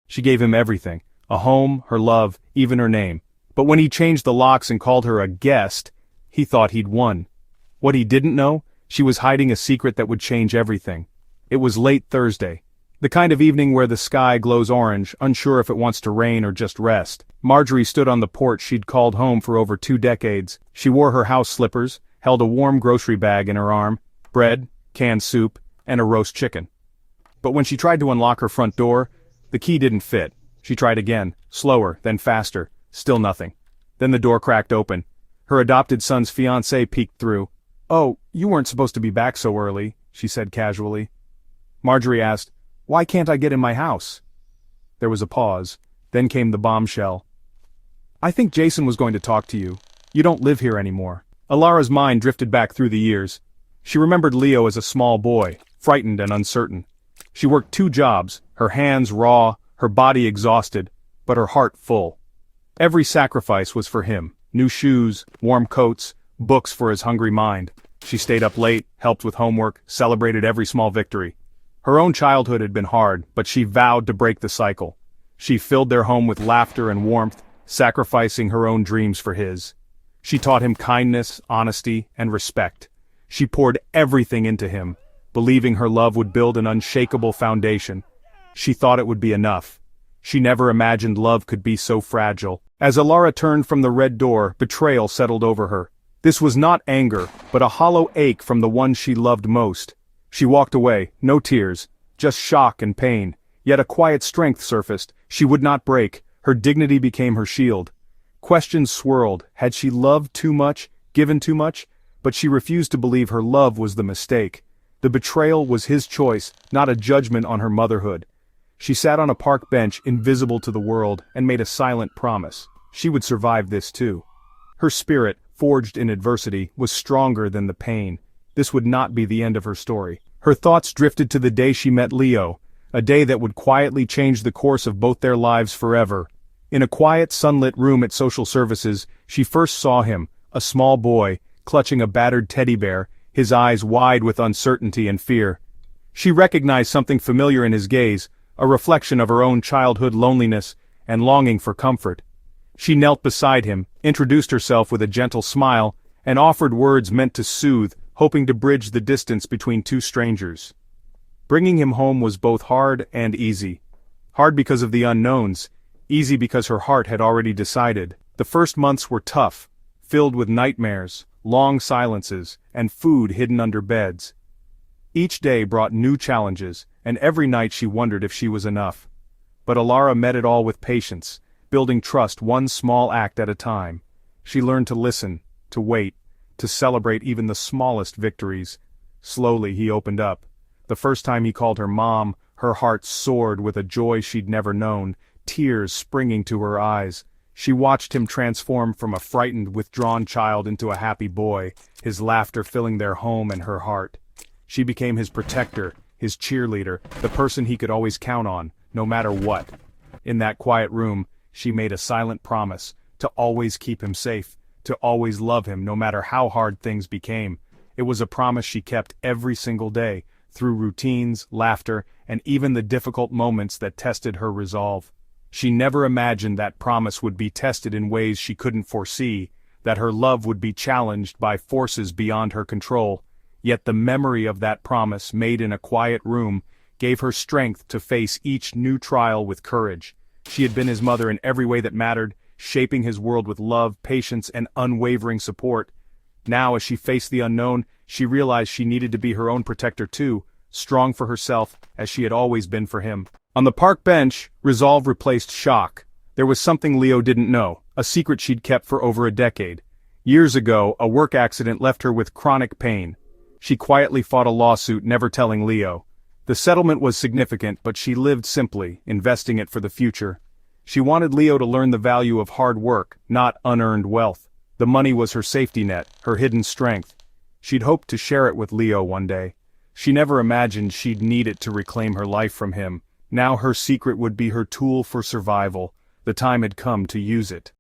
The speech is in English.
She gave him everything, a home, her love, even her name. But when he changed the locks and called her a guest, he thought he'd won. What he didn't know, she was hiding a secret that would change everything. It was late Thursday. The kind of evening where the sky glows orange, unsure if it wants to rain or just rest. Marjorie stood on the porch she'd called home for over 2 decades. She wore her house slippers, held a warm grocery bag in her arm, bread, canned soup, and a roast chicken. But when she tried to unlock her front door, the key didn't fit. She tried again, slower, then faster, still nothing. Then the door cracked open. Her adopted son's fiancée peeked through. "Oh, you weren't supposed to be back so early," she said casually. Marjorie asked, "Why can't I get in my house?" There was a pause. Then came the bombshell. "I think Jason was going to talk to you. You don't live here anymore." Alara's mind drifted back through the years. She remembered Leo as a small boy, frightened and uncertain. She worked 2 jobs, her hands raw, her body exhausted, but her heart full. Every sacrifice was for him. New shoes, warm coats, books for his hungry mind. She stayed up late, helped with homework, celebrated every small victory. Her own childhood had been hard, but she vowed to break the cycle. She filled their home with laughter and warmth, sacrificing her own dreams for his. She taught him kindness, honesty, and respect. She poured everything into him, believing her love would build an unshakable foundation. She thought it would be enough. She never imagined love could be so fragile. As Alara turned from the red door, betrayal settled over her. This was not anger, but a hollow ache from the one she loved most. She walked away, no tears, just shock and pain. Yet a quiet strength surfaced. She would not break. Her dignity became her shield. Questions swirled. Had she loved too much, given too much? But she refused to believe her love was the mistake. The betrayal was his choice, not a judgment on her motherhood. She sat on a park bench, invisible to the world, and made a silent promise. She would survive this too. Her spirit, forged in adversity, was stronger than the pain. This would not be the end of her story. Her thoughts drifted to the day she met Leo, a day that would quietly change the course of both their lives forever. In a quiet, sunlit room at social services, she first saw him, a small boy, clutching a battered teddy bear, his eyes wide with uncertainty and fear. She recognized something familiar in his gaze, a reflection of her own childhood loneliness and longing for comfort. She knelt beside him, introduced herself with a gentle smile, and offered words meant to soothe, hoping to bridge the distance between 2 strangers. Bringing him home was both hard and easy. Hard because of the unknowns, easy because her heart had already decided. The first months were tough, filled with nightmares, long silences, and food hidden under beds. Each day brought new challenges, and every night she wondered if she was enough. But Alara met it all with patience, building trust one small act at a time. She learned to listen, to wait, to celebrate even the smallest victories. Slowly he opened up. The first time he called her mom, her heart soared with a joy she'd never known, tears springing to her eyes. She watched him transform from a frightened, withdrawn child into a happy boy, his laughter filling their home and her heart. She became his protector, his cheerleader, the person he could always count on, no matter what. In that quiet room, she made a silent promise, to always keep him safe, to always love him no matter how hard things became. It was a promise she kept every single day, through routines, laughter, and even the difficult moments that tested her resolve. She never imagined that promise would be tested in ways she couldn't foresee, that her love would be challenged by forces beyond her control. Yet the memory of that promise, made in a quiet room, gave her strength to face each new trial with courage. She had been his mother in every way that mattered, shaping his world with love, patience, and unwavering support. Now, as she faced the unknown, she realized she needed to be her own protector too, strong for herself, as she had always been for him. On the park bench, resolve replaced shock. There was something Leo didn't know, a secret she'd kept for over a decade. Years ago, a work accident left her with chronic pain. She quietly fought a lawsuit, never telling Leo. The settlement was significant, but she lived simply, investing it for the future. She wanted Leo to learn the value of hard work, not unearned wealth. The money was her safety net, her hidden strength. She'd hoped to share it with Leo one day. She never imagined she'd need it to reclaim her life from him. Now her secret would be her tool for survival. The time had come to use it.